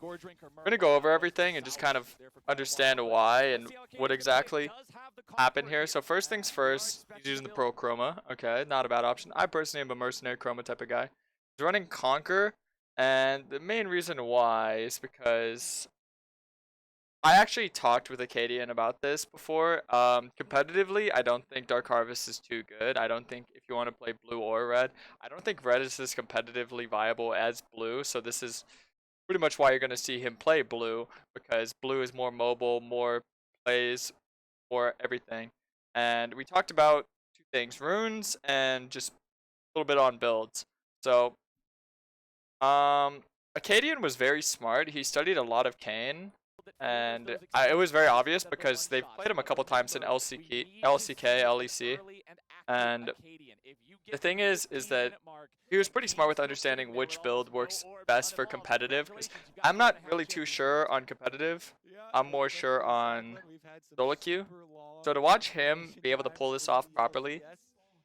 We're going to go over everything and just kind of understand why and what exactly happened here. So first things first, he's using the Pro Chroma. Okay, not a bad option. I personally am a mercenary Chroma type of guy. He's running Conquer, and the main reason why is because I actually talked with a Kayn about this before. Competitively, I don't think Dark Harvest is too good. I don't think if you want to play blue or red, I don't think red is as competitively viable as blue. So this is pretty much why you're going to see him play blue, because blue is more mobile, more plays, more everything. And we talked about two things, runes and just a little bit on builds. So Acadian was very smart. He studied a lot of Kayn, and it was very obvious because they've played him a couple times in LCK, LEC, and the thing is that he was pretty smart with understanding which build works best for competitive. Because I'm not really too sure on competitive. I'm more sure on solo queue. So to watch him be able to pull this off properly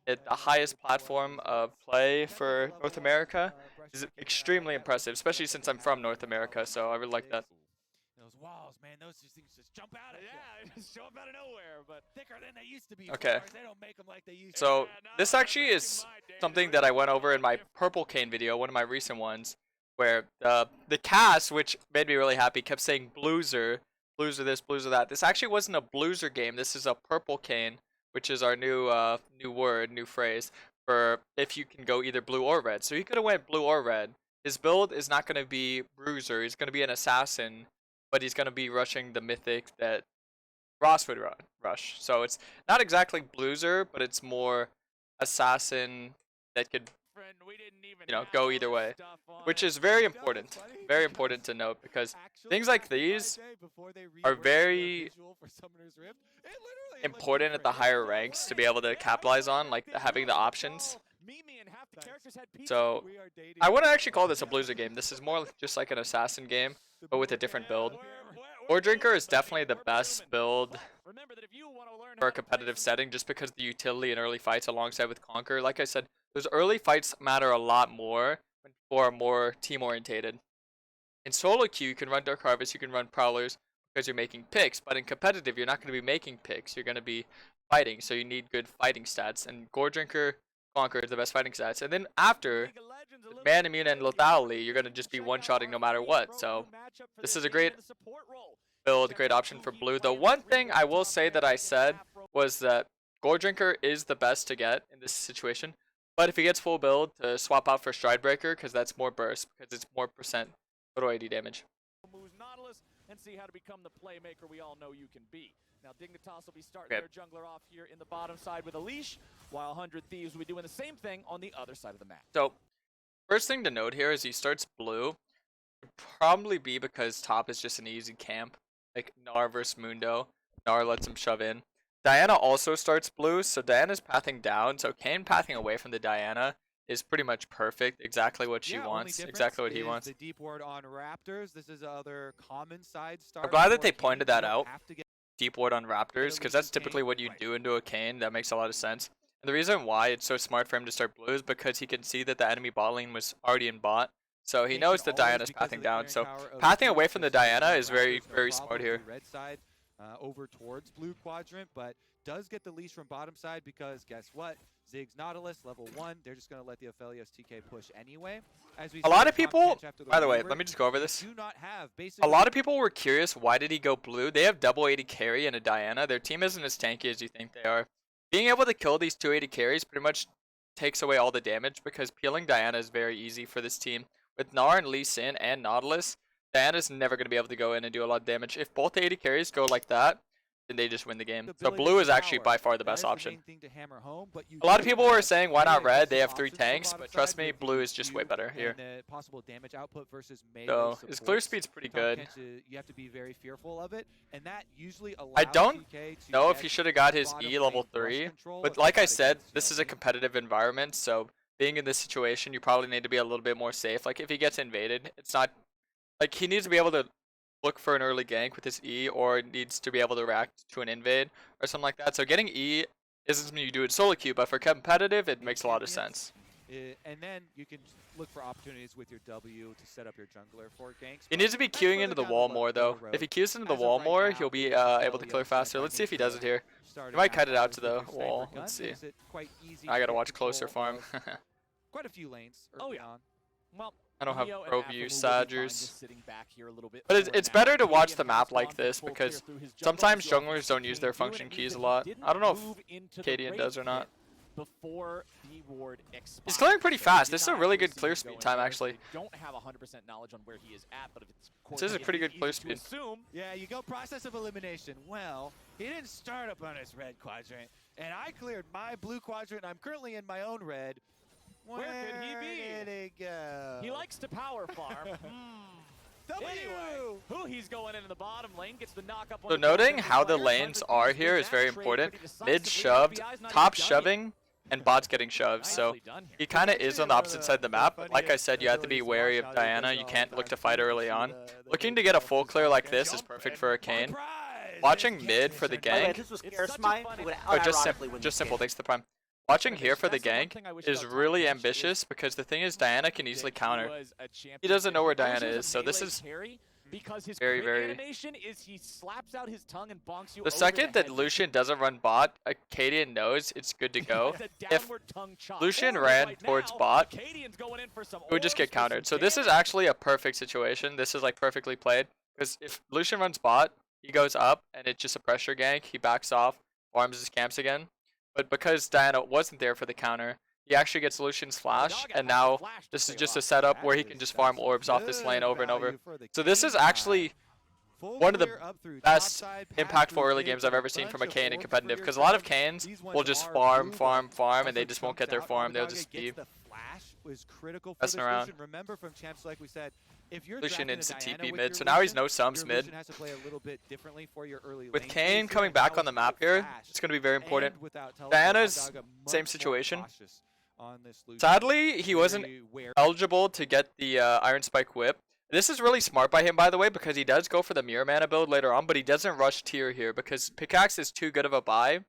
at the highest platform of play for North America is extremely impressive, especially since I'm from North America. So I really like that. Those walls, man, those things just jump out of just jump out of nowhere, but thicker than they used to be. Okay. They don't make them like they used so this actually is something that I went over in my purple Kayn video, one of my recent ones, where the cast, which made me really happy, kept saying blueser, blueser this, blueser that. This actually wasn't a blueser game. This is a purple Kayn, which is our new phrase for if you can go either blue or red. So he could have went blue or red. His build is not going to be bruiser. He's going to be an assassin, but he's going to be rushing the mythic that Ross would rush. So it's not exactly blueser, but it's more assassin that could, go either way, which is very important. Very important to note, because things like these are very important at the higher ranks to be able to capitalize on, like having the options. So I wouldn't actually call this a blueser game. This is more just like an assassin game, but with a different build. Ore Drinker is definitely the best build for a competitive setting, just because of the utility in early fights alongside with Conquer. Like I said, those early fights matter a lot more when people are more team orientated. In solo queue, you can run Dark Harvest, you can run Prowlers because you're making picks, but in competitive, you're not going to be making picks. You're going to be fighting, so you need good fighting stats. And Gore Drinker, Conquer is the best fighting stats. And then after, with Man Immune and Lethality, you're going to just be one-shotting no matter what. So this is a great build, great option for blue. The one thing I will say that I said was that Gore Drinker is the best to get in this situation. But if he gets full build, to swap out for Stride Breaker, because that's more burst, because it's more percent total AD damage. And see how to become the playmaker we all know you can be. Now Dignitas will be starting their jungler off here in the bottom side with a leash, while 100 Thieves will be doing the same thing on the other side of the map. So first thing to note here is he starts blue. It'd probably be because top is just an easy camp, like Gnar versus Mundo. Gnar lets him shove in. Diana also starts blue, so Diana's pathing down, so Kayn pathing away from the Diana is pretty much perfect, exactly what she wants, exactly what he wants. The deep ward on Raptors. This is other common side start. I'm glad that they pointed that out, deep ward on Raptors, because that's typically what you do into a Kayn. That makes a lot of sense. And the reason why it's so smart for him to start blue is because he can see that the enemy bot lane was already in bot, so he knows that Diana's pathing down. So pathing away from the Diana is very, very smart here. Red side over towards blue quadrant, but does get the leash from bottom side because guess what? Ziggs Nautilus, level 1, they're just going to let the Aphelios TK push anyway. A lot of people, by the way, let me just go over this. A lot of people were curious, why did he go blue? They have double 80 carry and a Diana. Their team isn't as tanky as you think they are. Being able to kill these 280 carries pretty much takes away all the damage, because peeling Diana is very easy for this team. With Gnar and Lee Sin and Nautilus, Diana's never going to be able to go in and do a lot of damage. If both 80 carries go like that, then they just win the game. So blue is actually by far the best option. A lot of people were saying, why not red? They have 3 tanks, but trust me, blue is just way better here. So his clear speed's pretty good. You have to be very fearful of it, and that usually allows I don't know if he should have got his E level 3, but like I said, this is a competitive environment, so being in this situation, you probably need to be a little bit more safe. Like if he gets invaded, it's not like he needs to be able to look for an early gank with his E, or needs to be able to react to an invade or something like that. So getting E isn't something you do in solo queue, but for competitive, it makes a lot of sense. And then you can look for opportunities with your W to set up your jungler for ganks. He needs to be queuing into the wall more though. If he queues into the wall more, he'll be able to clear faster. Let's see if he does it here. He might cut it out to the wall. Let's see. I gotta watch closer farm. Quite a few lanes. Oh yeah. Well, I don't have Neo and pro Apple view will be fine Sagers. just sitting back here a little bit But for it's now. better to watch Kayn the map has like gone this full because clear through his jungle. sometimes You also junglers don't use their see function Kayn keys a doing lot. didn't I don't know move into if the Kadian raid does or not. pit before the ward expired. He's clearing pretty So fast. we This is did a not really actually good see clear him speed go time in. actually. We don't have 100% knowledge on where he is at, but if it's This is a pretty good clear speed. Assume Yeah, you go process of elimination. Well, he didn't start up on his red quadrant, and I cleared my blue quadrant. I'm currently in my own red. Where could he be? Where did he go? he likes to power farm. Anyway, who he's going into the bottom lane gets the knock up on So the noting top how the player. lanes 100 are Thieves here wins is very that trade important. pretty Mid decisively. shoved, FBI's not top even done shoving, and bots getting shoved. yet. So Nicely done here. he kind of is on the opposite side of the map. But like I said, you have to be wary of Diana. You can't look to fight early on. Looking to get a full clear like this is perfect for a Kayn. Watching mid for the By the way, gank. if this was It's such a Karasmai, funny- it would Oh, just unironically win this simple. game. Thanks to the prime. Watching here for the That's the one gank thing I wish is about really Tom Finch ambitious is because the thing is Diana can easily that counter. was a champion He doesn't know where player. Diana Versus a is, so this melee is carry, because his very, crit very- animation is he slaps out his tongue and bonks you The over second that head. Lucian doesn't run bot, Acadian knows it's good to go. It's a If downward tongue chop. Lucian Or ran right towards now, bot, Acadian's going in for some it would just orbs get for some countered. So this is damage. actually a perfect situation. This is like perfectly played. Because if Lucian runs bot, he goes up and it's just a pressure gank. He backs off, farms his camps again. But because Diana wasn't there for the counter, he actually gets Lucian's flash. And now this is just a setup where he can just farm orbs off this lane over and over. So this is actually one of the best impactful early games I've ever seen from a Kayn in competitive. Because a lot of Kayns will just farm, and they just won't get their farm. They'll just be messing around. Remember from champs, like we said, if you're Lucian drafting a instant Diana TP with mid, your so now he's Lucian, no sums your mid. Lucian has to play a little bit differently for your early With lane Kayn phases, coming and back now on the with map here, Flash it's going to be very important. and without teleport, Diana's Dogga same much situation. more cautious on this Lucian. Sadly, he wasn't Very wary. eligible to get the Iron Spike whip. This is really smart by him, by the way, because he does go for the Mirror Mana build later on, but he doesn't rush tier here because Pickaxe is too good of a buy.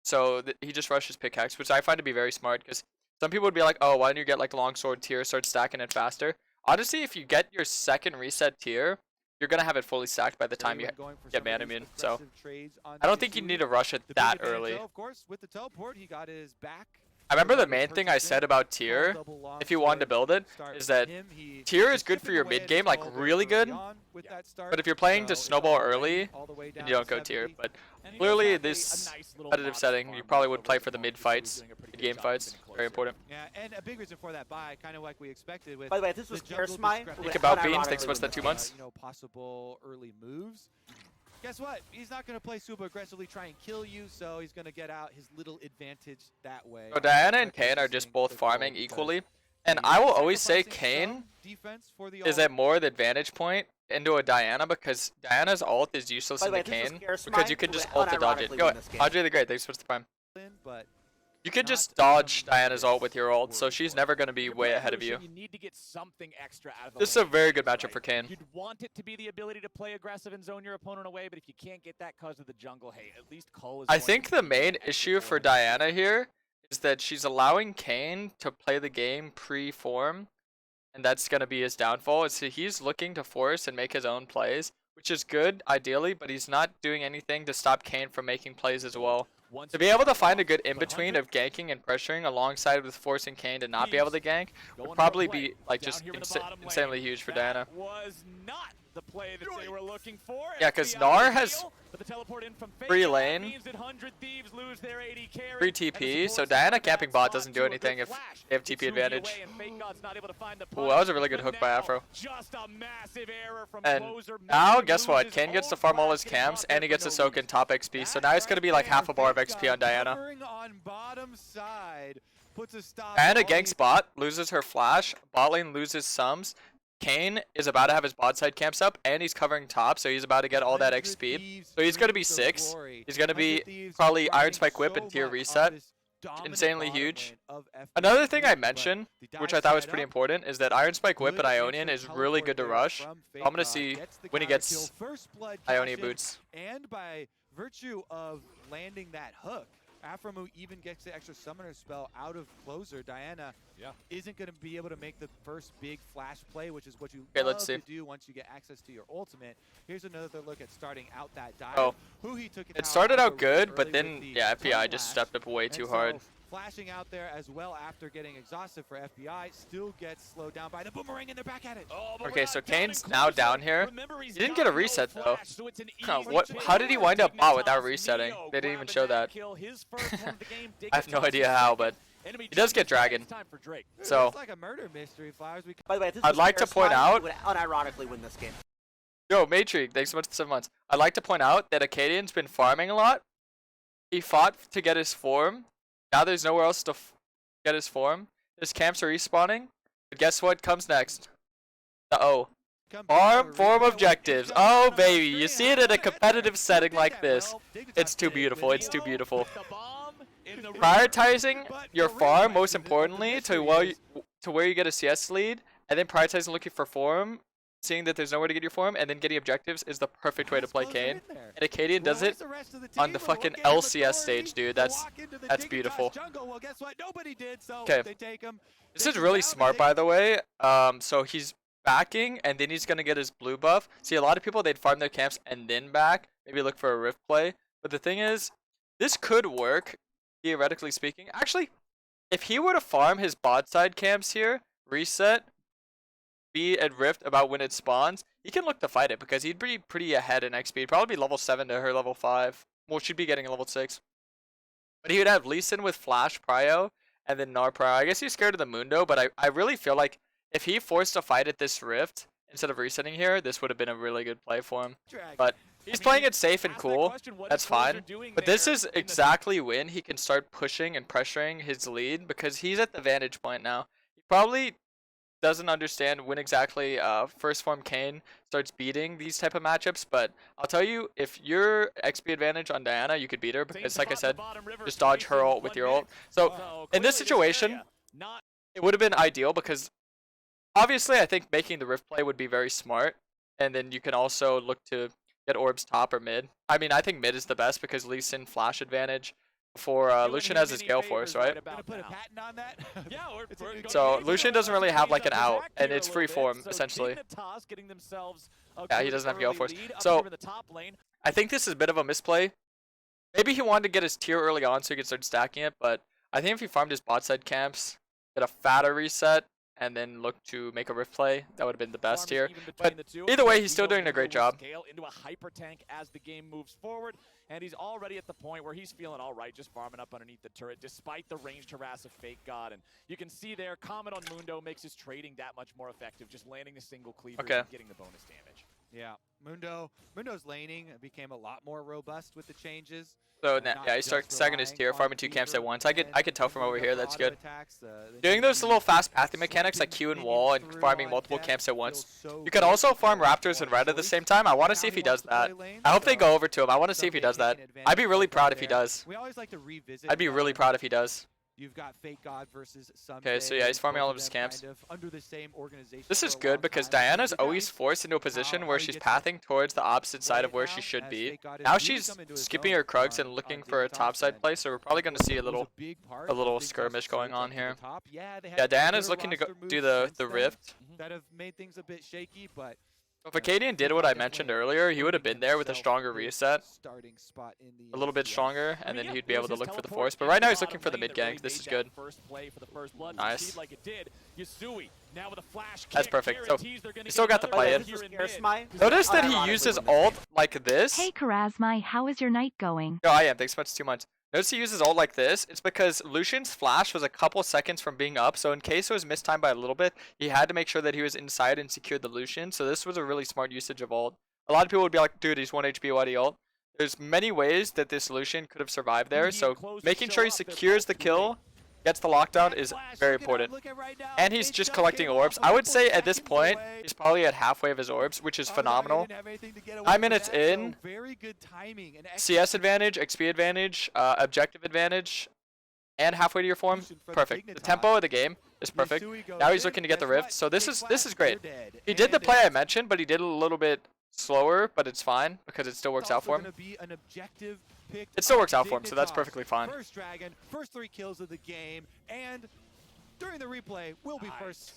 So he just rushes Pickaxe, which I find to be very smart because some people would be like, oh, why don't you get like Longsword tier, start stacking it faster? Honestly, if you get your second reset tier, you're going to have it fully stacked by the time you Going for get some of Mana these Immune. So aggressive trades on I don't these think you two. need to rush it The big that advantage, early. though, of course, with the teleport, he got his back. I remember the Double main thing I purchase said in, about call tier, double long if you wanted to sword, build it, start is with that him. He tier was is good for chipping your away mid at game, his like skull very really early good. on with that start, But if you're playing to so it's snowball already early, all the way then down you don't to go tier. 70. But And he clearly, does have this a nice little competitive modest setting, farm you probably base would over play the for the Clones, mid who's fights, doing a pretty the good game job fights. keeping it Very close. important. Yeah, and a big reason for that buy, kind of like we expected with. By the way, if this was the jungle Karasmai, discrepancy. it Think would about Beans, unironically thanks so much win for that this 2 game. months. Possible early moves. Guess what? He's not going to play super aggressively, try and kill you, so he's going to get out his little advantage that way. So Diana and Quick Kayn are just assisting both the goal farming because equally. And he's I will always say sacrificing Kayn some defense for the is ult. at more the advantage point into a Diana because Diana's ult is useless By the way, into if this was Kayn Karasmai, because you can it just would ult to dodge it. unironically Go win this game. Audrey the Great, thanks for the prime. But You could not just dodge some Diana's ult with your ult, word so she's for never it. going to be You're way playing ahead of you. Lucian, you need to get something extra out of the This is a lane very good phase, matchup for right? Kayn. You'd want it to be the ability to play aggressive and zone your opponent away, but if you can't get that because of the jungle, hey, at least Cole is I going think to the be main that issue for extra Diana here is that she's allowing Kayn to play the game pre-form, and that's going to be his downfall. Is he's looking to force and make his own plays, which is good ideally, but he's not doing anything to stop Kayn from making plays as well. Once To you be able to start find a off, good but in-between 100 of ganking and pressuring alongside with forcing Kayn to not be able to gank going would for a probably play. be like Down just here in the bottom lane. insanely huge for Diana. That was not the play that they were looking for. Yeah, 'cause FBI Gnar with has Neil, but the teleport in from free Faker, that lane, means that 100 Thieves lose their AD carry, free and the TP, so support's Diana in a bad camping bot spot doesn't do to a good anything if flash. they have It's TP moving advantage. away, and Fake God's not able to find the Ooh, that was a punish, really good but hook by now, Afro. Just a massive error from And closer. now, Mason guess what? loses Kayn gets to all farm all his flash, getting camps, caught there and he for gets to no soak in reason. top XP, so That now it's going to be like right half a bar of there, XP on Diana. covering on bottom side puts a stop. Diana to all ganks these- bot, loses her flash, bot lane loses sums. Kayn is about to have his bot side camps up, and he's covering top, so he's about to get all that 100 speed. Thieves So he's going to be dreams of 6. glory. He's going to 100 be Thieves probably Iron grinding Spike Whip so and tier much on reset. this dominant Insanely bottom huge. lane of FPL Another thing I but mentioned, the which dive I thought was side pretty up, important, is that Iron Spike Whip good and Ionian instant is really teleport good to there rush. from I'm going to Fake see God, the when he counter gets kill, first blood Ionian cash in, boots. and by virtue of landing that hook, Aphromoo even gets the extra summoner spell out of closer. Diana isn't going to be able to make the first big flash play, which is what you love to do once you get access to your ultimate. Here's another look at starting out that dive. Oh, Who he took it started out good, but then yeah, FBI just stepped up way too hard. Flashing out there as well after getting exhausted for FBI, still gets slowed down by the boomerang and they're back at it. Okay, so Kayn's now down here. He didn't get a reset though. How did he wind up bot without resetting? They didn't even show that. I have no idea how, but he does get dragon. So it's like a murder mystery, Flowers. By the way, I'd like to point out, would unironically win this game. yo, Matric, thanks so much for the 7 months. I'd like to point out that Acadian's been farming a lot. He fought to get his form. Now there's nowhere else to get his form. His camps are respawning. But guess what comes next? The form objectives. Oh baby, you see it in a competitive setting like this. It's too beautiful. It's too beautiful. Prioritizing your farm, most importantly, to where you get a CS lead, and then prioritizing looking for form, seeing that there's nowhere to get your form, and then getting objectives is the perfect way to play Kayn. And Acadian does it on the fucking LCS stage, dude. That's beautiful. Okay. This is really smart, by the way. So he's backing, and then he's gonna get his blue buff. See, a lot of people, they'd farm their camps and then back, maybe look for a rift play. But the thing is, this could work, theoretically speaking. Actually, if he were to farm his bot side camps here, reset, be at rift about when it spawns, he can look to fight it because he'd be pretty ahead in XP. He'd probably be level 7 to her level 5. Well, she'd be getting a level 6. But he would have Lee Sin with Flash Prio and then Gnar Prio. I guess he's scared of the Mundo, but I really feel like if he forced a fight at this rift instead of resetting here, this would have been a really good play for him. But he's playing it safe and cool. That's fine. But this is exactly when he can start pushing and pressuring his lead because he's at the vantage point now. He probably doesn't understand when exactly first form Kayn starts beating these type of matchups, but I'll tell you, if your XP advantage on Diana, you could beat her because, like I said, just dodge her ult with your ult. So in this situation, it would have been ideal because obviously I think making the rift play would be very smart, and then you can also look to get orbs top or mid. I mean, I think mid is the best because Lee Sin flash advantage before Lucian has his Gale Force, right? So Lucian doesn't really have like an out, and it's free form essentially. Yeah, he doesn't have Gale Force. So I think this is a bit of a misplay. Maybe he wanted to get his tier early on so he could start stacking it, but I think if he farmed his bot side camps, get a fatter reset, and then look to make a rift play, that would have been the best here. But either way, he's still doing a great job. Into a hyper tank as the game moves forward, and he's already at the point where he's feeling all right, just farming up underneath the turret, despite the ranged harass of Fake God. And you can see there, comment on Mundo makes his trading that much more effective, just landing the single cleaver and getting the bonus damage. Yeah, Mundo's laning became a lot more robust with the changes. So yeah, he starts stacking his tier, farming 2 camps at once. I could tell from over here, that's good. Doing those little fast pathing mechanics like Q and wall and farming multiple camps at once. You could also farm Raptors and Red at the same time. I want to see if he does that. I hope they go over to him. I want to see if he does that. I'd be really proud if he does. I'd be really proud if he does. You've got Fake God versus Okay, so yeah, he's farming all of his camps. This is good because Diana's always forced into a position where she's pathing towards the opposite side of where she should be. Now she's skipping her Krugs and looking for a topside play, so we're probably going to see a little skirmish going on here. Yeah, Diana's looking to go do the rift. That have made things a bit shaky, but if Acadian did what I mentioned earlier, he would have been there with a stronger reset. A little bit stronger, and then he'd be able to look for the force. But right now he's looking for the mid gank. This is good. Nice. That's perfect. So he still got to play it. Notice that he uses ult like this. Hey Karasmai, how is your night going? Yo, I am. Thanks so much, 2 months. Notice he uses ult like this. It's because Lucian's flash was a couple seconds from being up, so in case it was mistimed by a little bit, he had to make sure that he was inside and secured the Lucian. So this was a really smart usage of ult. A lot of people would be like, dude, he's 1 HP, why do you ult? There's many ways that this Lucian could have survived there, so making sure he secures the kill, gets the lockdown is very important. And he's just collecting orbs. I would say at this point, he's probably at halfway of his orbs, which is phenomenal. 9 minutes in, CS advantage, XP advantage, objective advantage, and halfway to your form, perfect. The tempo of the game is perfect. Now he's looking to get the rift, so this is great. He did the play I mentioned, but he did it a little bit slower, but it's fine because it still works out for him. Gonna be an objective pick. It still works out for him, so that's perfectly fine. First Dragon, first 3 kills of the game, and during the replay will be first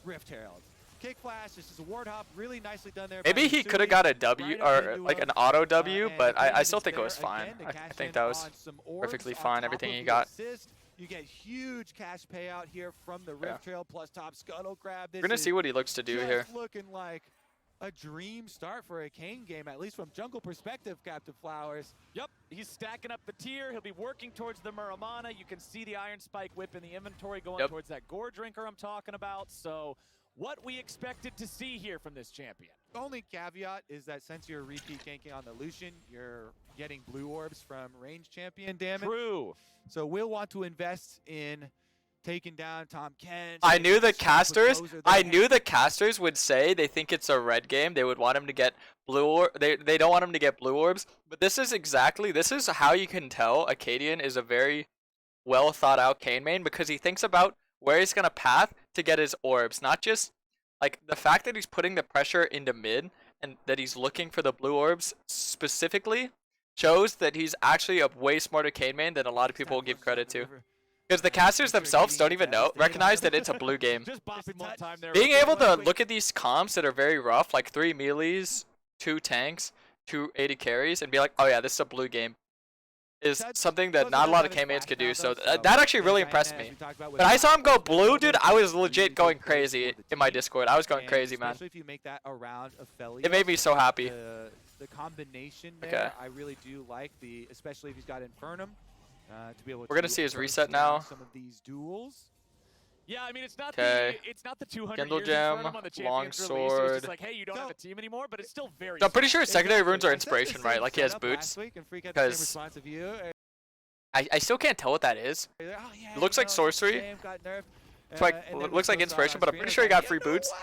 Rift Herald. Kick flash, this is a ward hop, really nicely done there. Maybe he could have got a W or like an auto W, but I still think it was fine. I think that was perfectly fine, everything he got. You get huge cash payout here from the Rift Trail plus top scuttle grab. We're gonna see what he looks to do here. Looking like a dream start for a Kayn game, at least from jungle perspective, Captain Flowers. Yep, he's stacking up the tier. He'll be working towards the Muramana. You can see the Iron Spike whip in the inventory going towards that Gore Drinker I'm talking about. So what we expected to see here from this champion. The only caveat is that since you're repeat ganking on the Lucian, you're getting blue orbs from range champion damage. True. So we'll want to invest in taking down Tom Kayn. I knew the casters would say they think it's a red game. They would want him to get blue or they don't want him to get blue orbs. But this is how you can tell Acadian is a very well thought out Kayn main, because he thinks about where he's gonna path to get his orbs, not just like the fact that he's putting the pressure into mid and that he's looking for the blue orbs specifically shows that he's actually a way smarter Kayn main than a lot of people will give credit to. Because the casters themselves don't even recognize that it's a blue game. Being able to look at these comps that are very rough, like 3 melees, 2 tanks, 2 80 carries, and be like, oh yeah, this is a blue game, is something that not a lot of Kayn mains could do. So that actually really impressed me. When I saw him go blue, dude, I was legit going crazy in my Discord. I was going crazy, man. Especially if you make that around Aphelios. It made me so happy. The combination there, I really do like, especially if he's got Infernum. To be able We're gonna see his reset now. Some of these duels. Yeah, I mean it's not the 200 Kindle years Gem, on the long Champions sword. release. It's just like, hey, you don't have a team anymore, but it's still very. So I'm pretty sure his secondary runes are inspiration, right? Like he has boots. Because I still can't tell what that is. It looks like sorcery. It's like looks like inspiration, but I'm pretty sure he got free boots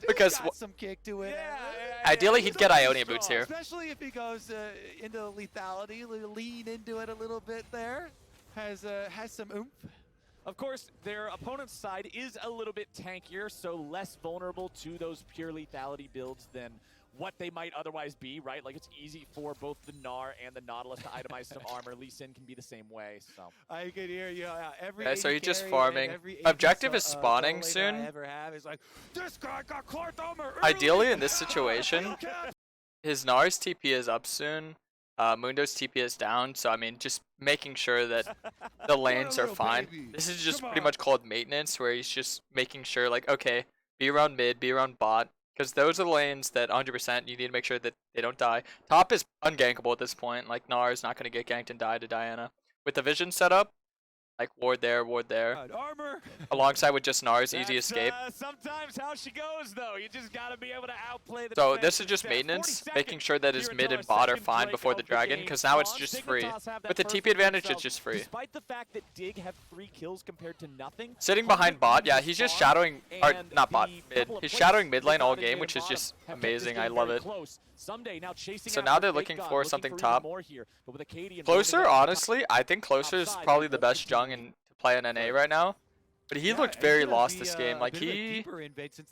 because some kick to it. Ideally he'd get Ionian boots here. Especially if he goes into lethality, lean into it a little bit there. Has some oomph. Of course, their opponent's side is a little bit tankier, so less vulnerable to those pure lethality builds than what they might otherwise be, right? Like it's easy for both the Gnar and the Nautilus to itemize some armor. Lee Sin can be the same way, so. I can hear you. So he's just farming. Objective is spawning soon. Is like, this guy got cloth armor. Ideally in this situation, his Gnar's TP is up soon. Mundo's TP is down, so I mean, just making sure that the lanes are fine. This is just pretty much called maintenance, where he's just making sure, like, okay, be around mid, be around bot, because those are the lanes that 100% you need to make sure that they don't die. Top is ungankable at this point. Like, Gnar is not going to get ganked and die to Diana. With the vision setup, like ward there, armor. Alongside with just Gnar's easy escape. Sometimes how she goes though, you just gotta be able to outplay the So defense. this is just maintenance, making sure that his mid and bot are fine before the dragon, because now it's just free. With the TP advantage, it's just free. Despite the fact that Dig have 3 kills compared to nothing. Sitting behind bot, yeah, he's just shadowing, or not bot, mid. He's shadowing mid lane all game, which is just amazing. I love it. So now they're looking for something top. Closer, honestly, I think Closer is probably the best jung to play an NA right now. But he looked very lost this game. Like he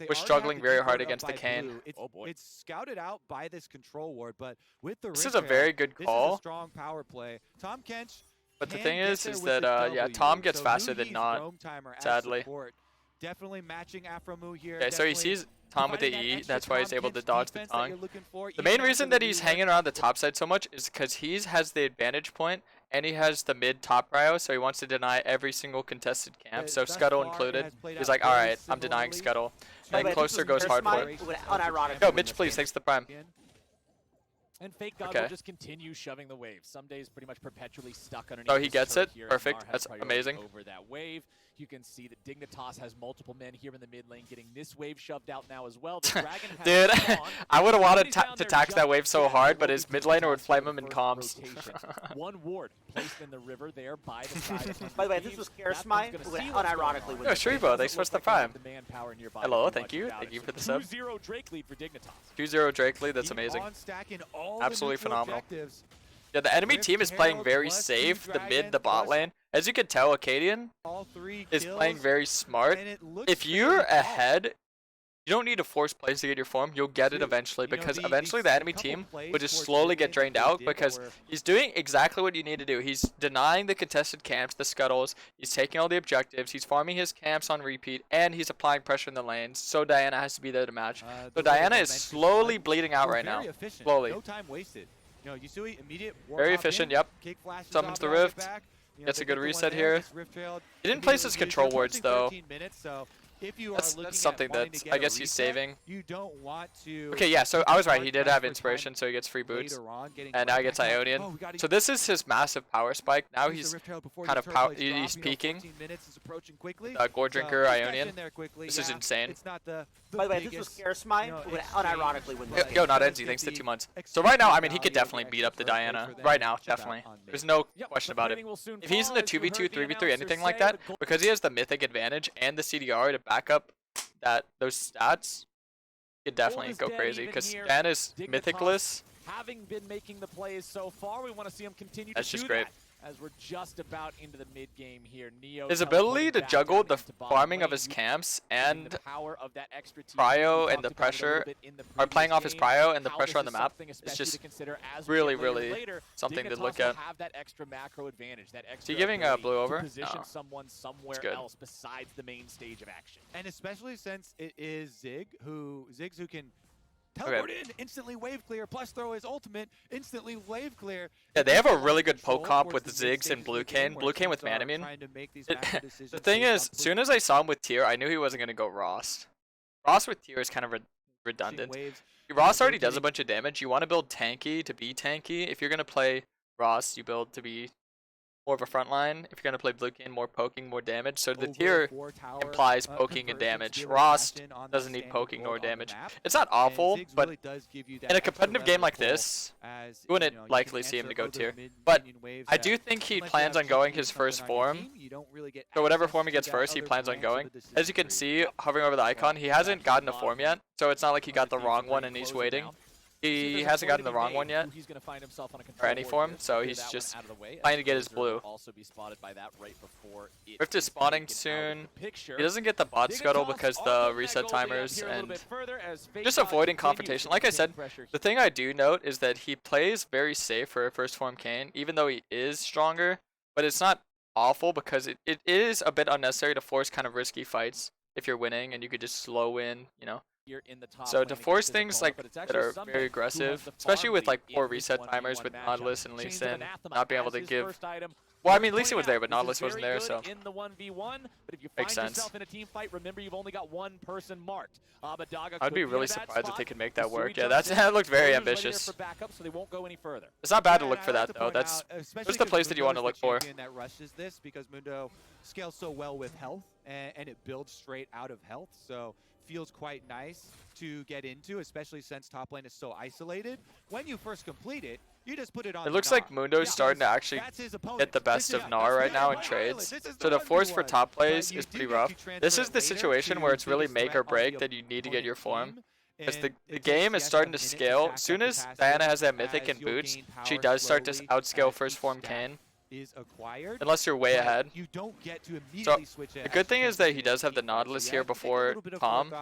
was struggling very hard against the Kayn. It's scouted out by this control ward, but with the this is a very good call. This is a strong power play. Tom Kench. But the thing is that yeah, Tom gets faster than not. Sadly. Definitely matching Afromu here. Okay, so he sees Tom with the E, that's why he's able to dodge the tongue. The main reason that he's hanging around the top side so much is because he has the advantage point, and he has the mid top prio, so he wants to deny every single contested camp, so Scuttle included. He's like, alright, I'm denying Scuttle. And Closer goes hard for it. Yo, Mitch, please, thanks to the Prime. And Fake God will just continue shoving the wave. Some days pretty much perpetually stuck underneath. Oh, he gets it? Perfect. That's amazing. Over that wave. You can see that Dignitas has multiple men here in the mid lane getting this wave shoved out now as well. The Dragon has dude, I would have wanted to tax that wave so hard, but his mid laner would flame him in comms. One ward placed in the river there by the side. By the way, this was Karasmai, unironically. Yo, Shrivo, thanks for the Prime. Hello, thank you. Thank you for the sub. 2-0 Drake lead for Dignitas. 2-0 Drake lead, that's amazing. Absolutely phenomenal. Yeah, the enemy team is playing very safe, the mid, the bot lane. As you can tell, Acadian is playing very smart. If you're ahead You don't need to force plays to get your form. You'll get it eventually, because eventually the enemy team will just slowly get drained out, because he's doing exactly what you need to do. He's denying the contested camps, the scuttles. He's taking all the objectives. He's farming his camps on repeat, and he's applying pressure in the lanes. So Diana has to be there to match. So Diana is slowly bleeding out right now. Slowly. No time wasted. You know, Yusui, immediate very efficient, yep. Summons the Rift. Gets a good reset here. He didn't place his control wards though. That's something that I guess he's saving. You don't want to. Okay, yeah, so I was right. He did have inspiration, so he gets free boots. And now he gets Ionian. So this is his massive power spike. Now he's kind of he's peaking. Gore Drinker, Ionian. This is insane. By the way, this was Karasmai, who would unironically win this game. Yo, not Enzy, thanks to 2 months. So right now, I mean, he could definitely beat up the Diana. Right now, definitely. There's no question about it. If he's in the 2v2, 3v3, anything like that, because he has the mythic advantage and the CDR to back up those stats, he could definitely go crazy, because Diana's mythicless. Having been making the plays so far, we want to see him continue That's to just do great. that. As we're just about into the mid game here, Neo His ability to juggle the farming of his camps and cryo and the pressure, or playing off his cryo and the pressure on the map, is just really, really something to look at. Is he giving blue over? No. Someone somewhere good. else besides the main stage of action. And especially since it is Ziggs who can teleport in, instantly wave clear, plus throw his ultimate, instantly wave clear. Yeah, they have a really good poke comp with Ziggs and Blue Kayn. Blue Kayn with Manamune. The thing is, as soon as I saw him with Tier, I knew he wasn't going to go Ross. Ross with Tier is kind of redundant. Ross already does a bunch of damage. You want to build tanky to be tanky. If you're going to play Ross, you build to be more of a front line. If you're going to play Blue Kayn, more poking, more damage. So the Tier implies poking and damage. Ross doesn't need poking nor damage. It's not awful, but in a competitive game like this, you wouldn't likely see him to go Tier. But I do think he plans on going his first form. So whatever form he gets first, he plans on going. As you can see, hovering over the icon, he hasn't gotten a form yet. So it's not like he got the wrong one and he's waiting. He hasn't gotten the wrong one yet, or any form, so he's just trying to get his blue. Rift is spawning soon. He doesn't get the bot scuttle because the reset timers, and just avoiding confrontation. Like I said, the thing I do note is that he plays very safe for a first form Kayn, even though he is stronger, but it's not awful because it is a bit unnecessary to force kind of risky fights if you're winning, and you could just slow win, you know. So to force things like that are very aggressive, especially with like poor reset timers with Nautilus and Lee Sin not being able to give. Well, I mean, Lee Sin was there, but Nautilus wasn't there, so makes sense. Remember, you've only got one person marked. I'd be really surprised if they could make that work. Yeah, that looked very ambitious. It's not bad to look for that though. That's the place that you want to look for. That rushes this because Mundo scales so well with health, and it builds straight out of health. So feels quite nice to get into, especially since top lane is so isolated. When you first complete it, you just put it on. It looks like Mundo's starting to actually get the best of Gnar right now in trades. So the force for top plays is pretty rough. This is the situation where it's really make or break that you need to get your form. Because the game is starting to scale. As soon as Diana has that mythic and boots, she does start to outscale first form Kayn. Unless you're way ahead. So the good thing is that he does have the Nautilus here before Tom.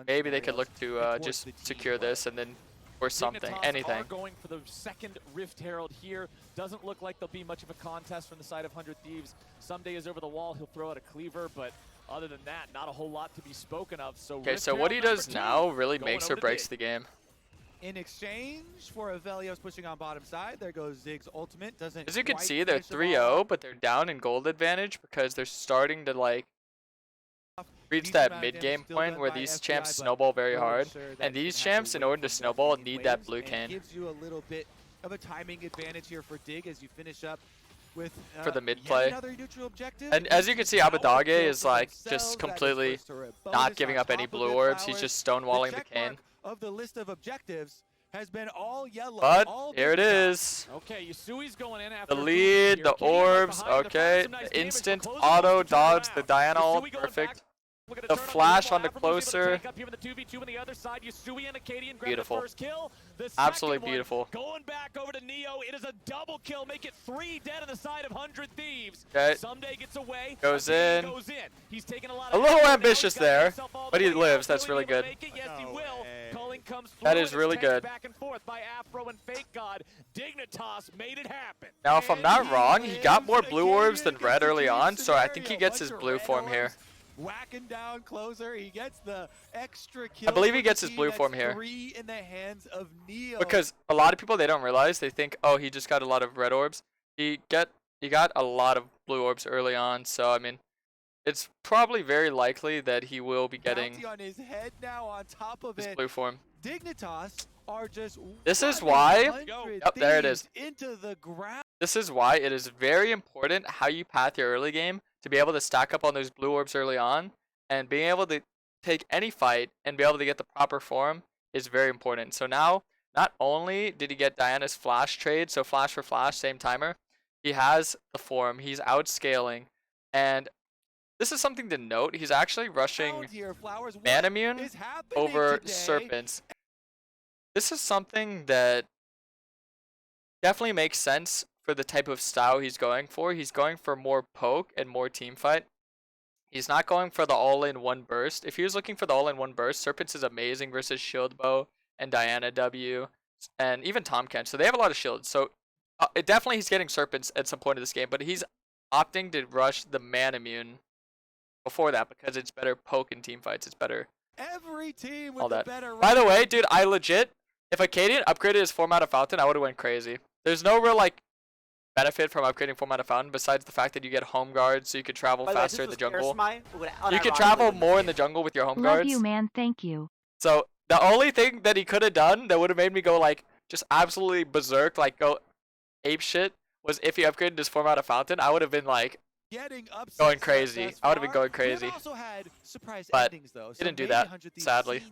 Maybe they could look to just secure this and then or something, anything. Going for the second Rift Herald here. Doesn't look like there'll be much of a contest from the side of 100 Thieves. Someday is over the wall. He'll throw out a cleaver, but other than that, not a whole lot to be spoken of. So okay, so what he does now really makes or breaks the game. In exchange for Avelios pushing on bottom side, there goes Ziggs' ultimate. As you can see, they're 3-0, but they're down in gold advantage because they're starting to like reach that mid-game point where these champs snowball very hard. And these champs, in order to snowball, need that blue Kayn. Gives you a little bit of a timing advantage here for Dig as you finish up with for the mid play. And as you can see, Abadage is like just completely not giving up any blue orbs. He's just stonewalling the Kayn. Of the list of objectives has been all yellow. But here it is. Okay, Yusui's going in after the lead, the orbs, okay. The instant auto dodge, the Diana ult, perfect. The flash on the closer. Beautiful. Absolutely beautiful. Going back over to Neo, it is a double kill, make it 3 dead on the side of 100 Thieves. Okay. Someday gets away. Goes in. He's taking A little ambitious there, but he lives. That's really good. Yes, he will. Culling comes That through is and really tanked good. back and forth by Afro and Fake God. Dignitas made it happen. Now, if I'm not wrong, he got more blue orbs than red early on, so I think he gets his blue form here. Whacking down closer, he gets the extra kill. I believe he gets his blue form here. 3 in the hands of Neo. Because a lot of people, they don't realize, they think, oh, he just got a lot of red orbs. He got a lot of blue orbs early on, so I mean, it's probably very likely that he will be getting Bounty on his head now on top of his it. blue form. Dignitas are just This is why, 100 yep, there it is. Into the ground. This is why it is very important how you path your early game to be able to stack up on those blue orbs early on, and being able to take any fight and be able to get the proper form is very important. So now, not only did he get Diana's flash trade, so flash for flash, same timer, he has the form, he's outscaling, and this is something to note, he's actually rushing Manamune over Serpents. This is something that definitely makes sense for the type of style he's going for. He's going for more poke and more team fight. He's not going for the all-in-one burst. If he was looking for the all-in-one burst, Serpents is amazing versus Shield Bow and Diana W and even Tomcat. So they have a lot of shields. So definitely he's getting Serpents at some point of this game, but he's opting to rush the Manamune before that because it's better poke in team fights. It's better. Every team with All that. better. By the way, dude, I legit, if a Kayn upgraded his form out of Fountain, I would have went crazy. There's no real like benefit from upgrading form out of Fountain besides the fact that you get home guards, so you could travel faster in the jungle. You could travel more in the jungle with your home Love guards. you, man. Thank you. So the only thing that he could have done that would have made me go like just absolutely berserk, like go ape shit, was if he upgraded his form out of Fountain. I would have been like going crazy. I would have been going crazy. But he didn't do that, sadly.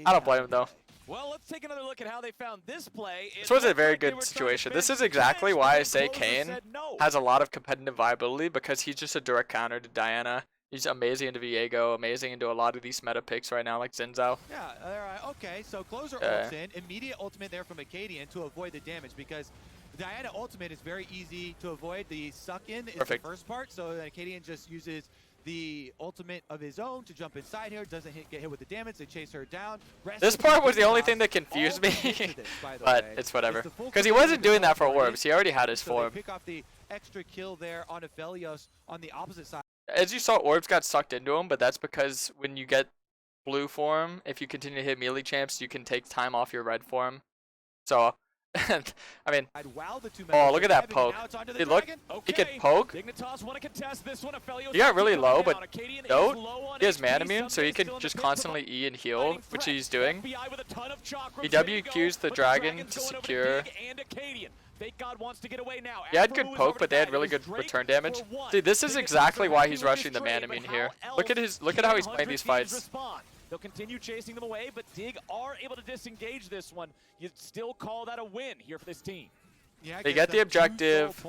I don't blame him though. Well, let's take another look at how they found this play. This was a very good situation. This is exactly why I say Kayn has a lot of competitive viability, because he's just a direct counter to Diana. He's amazing into Viego, amazing into a lot of these meta picks right now, like Zinzao. Yeah, alright, okay, so closer ults in, immediate ultimate there from Acadian to avoid the damage, because Diana ultimate is very easy to avoid. The suck in is the first part, so Acadian just uses the ultimate of his own to jump inside here, doesn't get hit with the damage, they chase her down. This part was the only thing that confused me, but it's whatever. Because he wasn't doing that for orbs, he already had his form. Pick off the extra kill there on Aphelios on the opposite side. As you saw, orbs got sucked into him, but that's because when you get blue form, if you continue to hit melee champs, you can take time off your red form. So, I mean, oh, look at that poke. Dude, look, he could poke. He got really low, but no, he has Manamune, so he can just constantly E and heal, which he's doing. He WQs the dragon to secure. He had good poke, but they had really good return damage. Dude, this is exactly why he's rushing the Manamune here. Look at how he's playing these fights. They'll continue chasing them away, but Dig are able to disengage this one. You'd still call that a win here for this team. Yeah, they get the objective.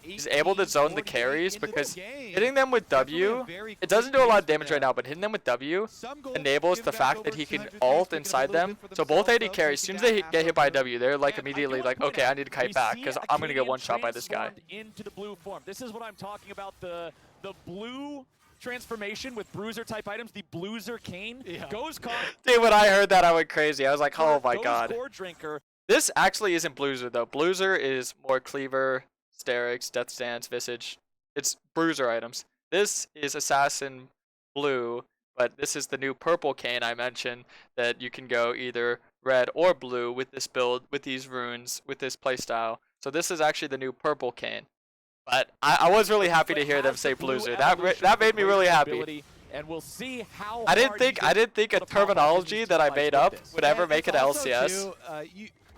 He's able to zone the carries because hitting them with W, it doesn't do a lot of damage right now, but hitting them with W enables the fact that he can ult inside them. So both AD carries, as soon as they get hit by W, they're like immediately like, okay, I need to kite back because I'm going to get one shot by this guy. Into the blue form. This is what I'm talking about, the blue transformation with bruiser type items, the Blueser Kayn goes Dude, when I heard that, I went crazy. I was like, oh my god. Drinker. This actually isn't Blueser though. Blueser is more Cleaver, Sterix, Death Stance, Visage. It's Bruiser items. This is Assassin Blue, but this is the new purple Kayn I mentioned, that you can go either red or blue with this build, with these runes, with this playstyle. So this is actually the new purple Kayn. But I was really happy to hear them say Blueser. That made me really happy. And we'll see how I didn't think a terminology that I made up would ever make it LCS.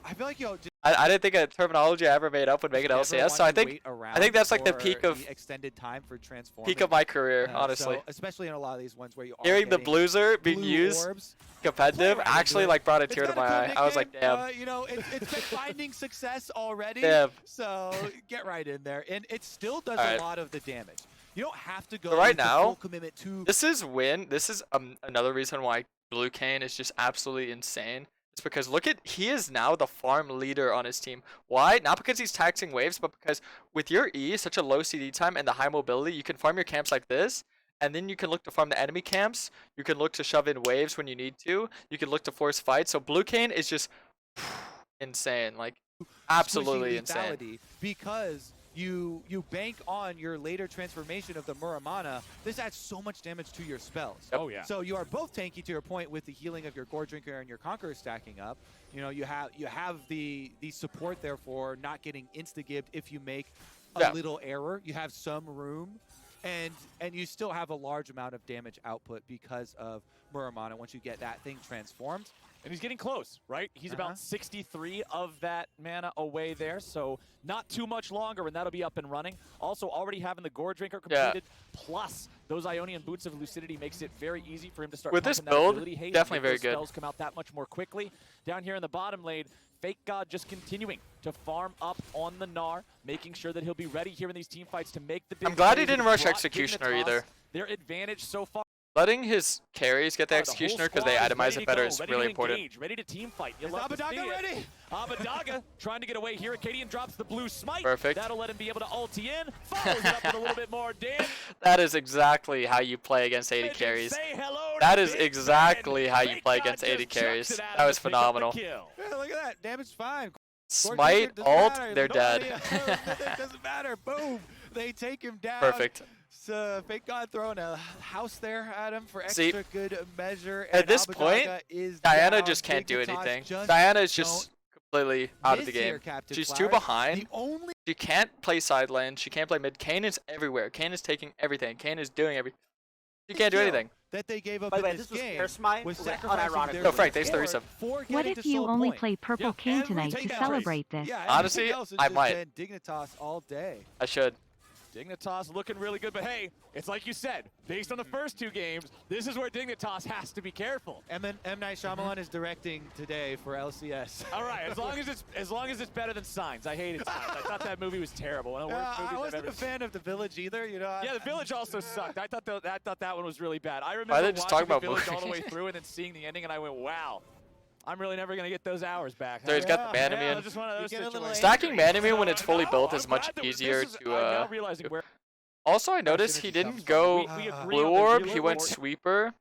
I feel like I didn't think a terminology I ever made up would make it LCS. So I think that's like the peak of extended time for transforming. Peak of my career, honestly. So, especially in a lot of these ones where you are hearing the Blueser being used competitive actually like brought a tear to my eye. I was like, damn. You know, it's been finding success already. Damn. So get right in there, and it still does a lot of the damage. You don't have to go But right with the now, full commitment to. This is another reason why Blue Kayn is just absolutely insane. It's because he is now the farm leader on his team. Why? Not because he's taxing waves, but because with your E, such a low CD time and the high mobility, you can farm your camps like this, and then you can look to farm the enemy camps. You can look to shove in waves when you need to. You can look to force fights. So Blue Kayn is just insane, like absolutely insane. Because you bank on your later transformation of the Muramana. This adds so much damage to your spells. Yep. Oh yeah. So you are both tanky to your point with the healing of your Gore Drinker and your Conqueror stacking up. You know, you have the support therefore not getting insta-gibbed if you make a little error. You have some room, and you still have a large amount of damage output because of Muramana once you get that thing transformed. And he's getting close, right? He's about 63 of that mana away there, so not too much longer, and that'll be up and running. Also, already having the Gore Drinker completed, plus those Ionian Boots of Lucidity makes it very easy for him to start with this pumping build. that ability haste, Definitely very those good. Spells come out that much more quickly. Down here in the bottom lane, Fake God just continuing to farm up on the Gnar, making sure that he'll be ready here in these team fights to make the big I'm glad he plays. didn't rush Brought Executioner Dignitas either. Their advantage so far. Letting his carries get the Executioner because they itemize it better is really important. Ready to team fight. You Is love to see Abadaga it. ready? Abadaga trying to get away here. Acadian drops the blue smite. Perfect. That'll let him be able to ulti in. Follows it up with a little bit more damage. That is exactly how you play against 80 carries. Say hello to That is Big exactly Ben. how you Fake play God against 80 just chucks carries. it out That to was pick up the phenomenal. kill. Yeah, look at that. Damage fine. Smite, Doesn't ult, matter. they're No dead. idea. It doesn't matter. Boom. They take him down. Perfect. So Fake God throwing a house there at him for See, extra good measure. At and this Abadaga point, is Diana down. just can't do Dignitas anything. just Diana is don't just completely out of the miss here, game. Captain She's Flowers. too behind. The only She can't play side lane. She can't play mid. Kayn is everywhere. Kayn is taking everything. Kayn is doing everything. She can't do kill anything. that they gave up By the way, in this this was game Karasmai, was who sacrificing unironically- their No, Frank, thanks support 37. for What getting if to you Soul only Point. play Purple Kayn tonight to everything else. celebrate this? Yeah, Honestly, everything else has I just might. been Dignitas all day. I should. Dignitas looking really good, but hey, it's like you said, based on the first two games, this is where Dignitas has to be careful. M. Night Shyamalan is directing today for LCS. All right, as long as it's better than Signs. I hated Signs. I thought that movie was terrible. One of the worst movies I I've wasn't ever a fan of The Village either. You know. Yeah, The Village also sucked. I thought that one was really bad. I Why remember they just watching talk The about Village all the way movies? through and then seeing the ending, and I went, wow. I'm really never going to get those hours back. So he's got the Yeah, Manamune. Just one of those You get a little situations. Stacking Manamune when it's fully No, built I'm is much glad that easier this is- to. I'm now realizing where Also, I noticed he didn't go we agree Blue on the Orb. real He went orb. Sweeper.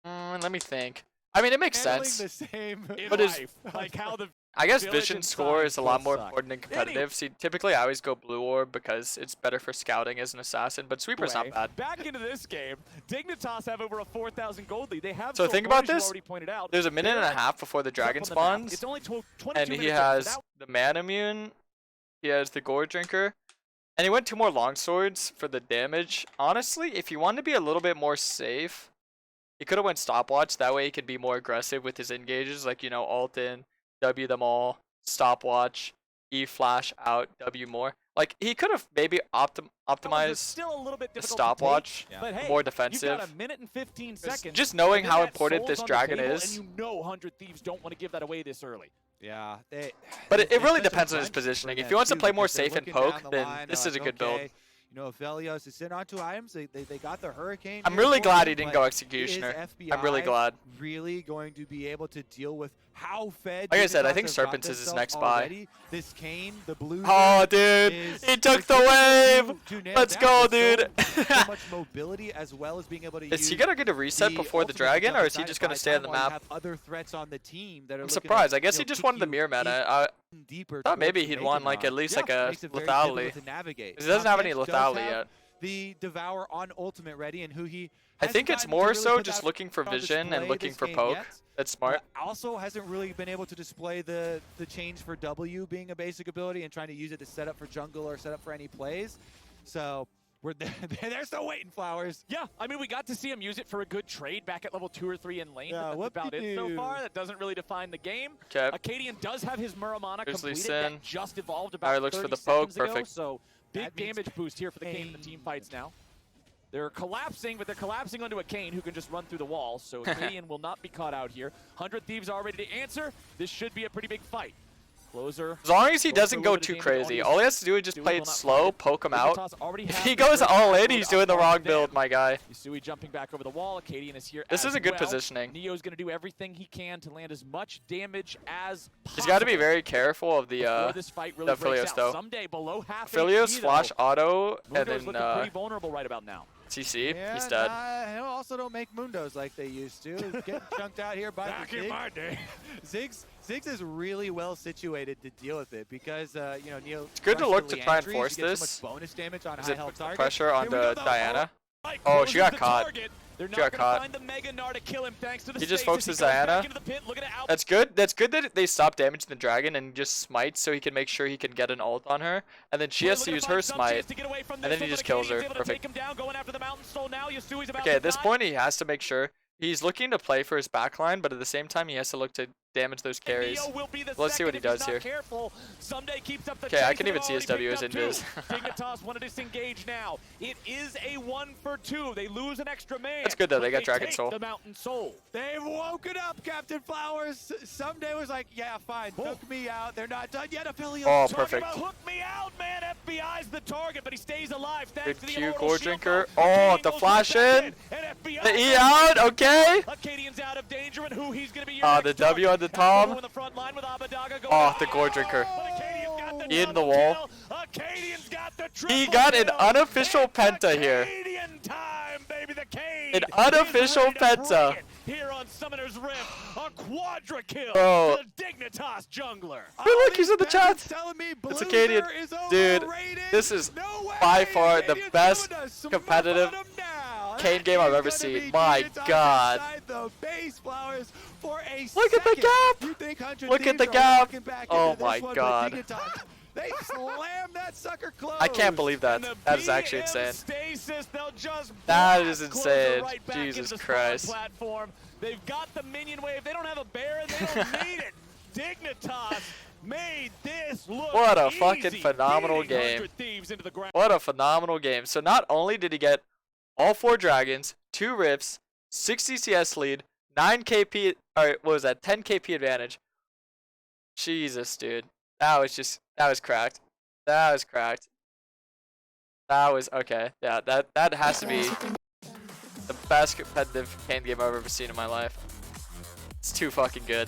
Let me think. I mean, it makes Handling sense. the same. in But is- life, like how the I guess Village Vision and score Signs is a lot both more suck. important than competitive. See, typically I always go Blue Orb because it's better for scouting as an assassin, but Sweeper's way. not bad. Back into this game, Dignitas have over a 4,000 gold lead. They have So Soul think Point, about as you this. already pointed out. There's a minute They're and a like half before the dragon up on the map. spawns, It's only 22 and he minutes has left. the Manamune, he has the Gore Drinker, and he went 2 more longswords for the damage. Honestly, if you wanted to be a little bit more safe, he could have went stopwatch. That way he could be more aggressive with his engages, like, you know, ult in, W them all, stopwatch, E flash out, W more. Like, he could have maybe It's optimized still a little bit the difficult stopwatch, to take, but hey, more you've defensive. got a minute and 15 seconds. Just knowing and then how that important soul's this on the dragon table, is. And you know 100 Thieves don't want to give that away this early. Yeah. But it really especially depends on his French positioning. bring If that he wants to too, play more because they're safe and looking down poke, the then line, this they're is a like, good build. okay, you know, Velios is sitting on 2 items. They got the Hurricane. I'm here really for glad him, he didn't but go is Executioner. FBI I'm really glad. really going to be able to deal with how fed. Like I said, I Dignitas think have got Serpents is his themselves next buy. already. This Kayn, the blue. Oh, dude, is he took the difficult wave. to nail Let's down go, with dude. so much mobility as well as being able to Is use he gonna get a reset before the ultimate dragon, to or is he jump just aside gonna by stay on time the while you map? have other threats on the team that are I'm looking surprised. to, I guess you he know, just kick wanted the you mirror mana. deeper Thought maybe towards he'd the want Maiden like Rod. at least Yeah, like a makes it very lethality. difficult to navigate. He doesn't have any Does lethality have yet. The Devour on ultimate ready, and who he I hasn't think it's gotten to more really so put just that looking for on vision and display looking this for game poke. yet. That's smart. Also hasn't really been able to display the change for W being a basic ability and trying to use it to set up for jungle or set up for any plays. So we're they're still waiting, Flowers. Yeah, I mean, we got to see him use it for a good trade back at level 2 or 3 in lane, Yeah, but that's about it so whoop-de-doo. far. That doesn't really define the game. Okay. Acadian does have his Muramana Here's Lee completed. Sin. That just evolved about Alright, looks 30 for the poke. seconds ago, Perfect. so big That means damage boost here for the Kayn for the team fights now. They're collapsing, but they're collapsing onto a Kayn who can just run through the wall, so Acadian will not be caught out here. 100 Thieves are ready to answer. This should be a pretty big fight. Closer. As long as he Going for doesn't a go little bit too of damage, crazy. all All he has to do is just Yusui play will it not slow, find it. poke him out. Dignitas already If has he the goes first all in, backboard he's up doing the on wrong them. build, my guy. Yusui jumping back over the wall. Acadian is here This as is a good well. positioning. Neo's going to do everything he can to land as much damage as possible. He's got to be very careful of before this fight really the breaks Aphelios, out. though. Someday below half Aphelios HP, flash though. auto, and Mundo's then looking pretty vulnerable right about now. CC, Yeah, he's dead. Also don't make Mundos like they used to. Getting chunked out here by the Ziggs. Ziggs is really well situated to deal with it because you know Neo. It's good to look to try and Leandry, force you get this. So much bonus damage on Is high it health target. pressure onto Here we go, though. Diana? Right, Oh, she closes got the caught. target. They're She not got gonna caught. find the Mega Gnar to kill him thanks to the He just stasis. focuses He goes back Diana. into the pit, looking to out- That's good. That's good that they stop damaging the dragon and just smite so he can make sure he can get an ult on her. And then she has to use her smite. And then he just kills her. Perfect. Okay, at this point he has to make sure he's looking to play for his backline, but at the same time he has to look to damage those carries. Let's see what he does here. Okay, I can even see his W as invis. Dignitas want to disengage now. It is a 1-for-2. They lose an extra man. That's good though. They but got Dragon take Soul. The Mountain Soul. They've woken up, Captain Flowers. Someday was like, yeah, fine, hook me out. They're not done yet, Aphelios. Oh, Talk perfect. about hook me out, man. FBI's the target, but he stays alive thanks Good to the Q, immortal Gore shield Drinker. though. Oh, Acadian the goes flash back in. and FBI The E out, okay. Acadian's out of danger, and who he's going to be your The next W target. on the Tom. In the front line with Abadaga going Oh, the Gore Drinker. But Acadian's got the In the double wall. kill. Acadian's got the He triple got an kill. unofficial It's penta here. Acadian time, baby. The Kayn An is unofficial ready to penta. bring it here on Summoner's Rift. A quadra kill Bro. for the Dignitas jungler. Hey, look, he's in the chat. Telling me It's Bloozer Acadian. is Dude, overrated. this is No way. by far the Acadian's best giving us some competitive momentum now. Kayn That game I've is ever gonna seen. be My Dignitas God. inside the base, Flowers, for a Look at the second. gap. You think 100 Look at Thieves the are gap. walking back Oh into my this one, but God. Dignitas, they slammed that sucker close. I can't believe that. And the That is actually BM insane. Stasis, they'll just That blast is Closer insane. right back Jesus into the Christ. spawn platform. They've got the minion wave. They don't have a Baron. They don't need it. Dignitas made this look What a easy, fucking phenomenal beating 100 game. Thieves into the ground. What a phenomenal game. So not only did he get all 4 dragons, 2 rifts, 60 CS lead, 9 KP, or what was that, 10 KP advantage. Jesus, dude. That was cracked. That was cracked. That was, okay. Yeah, that has to be the best competitive Kayn game I've ever seen in my life. It's too fucking good.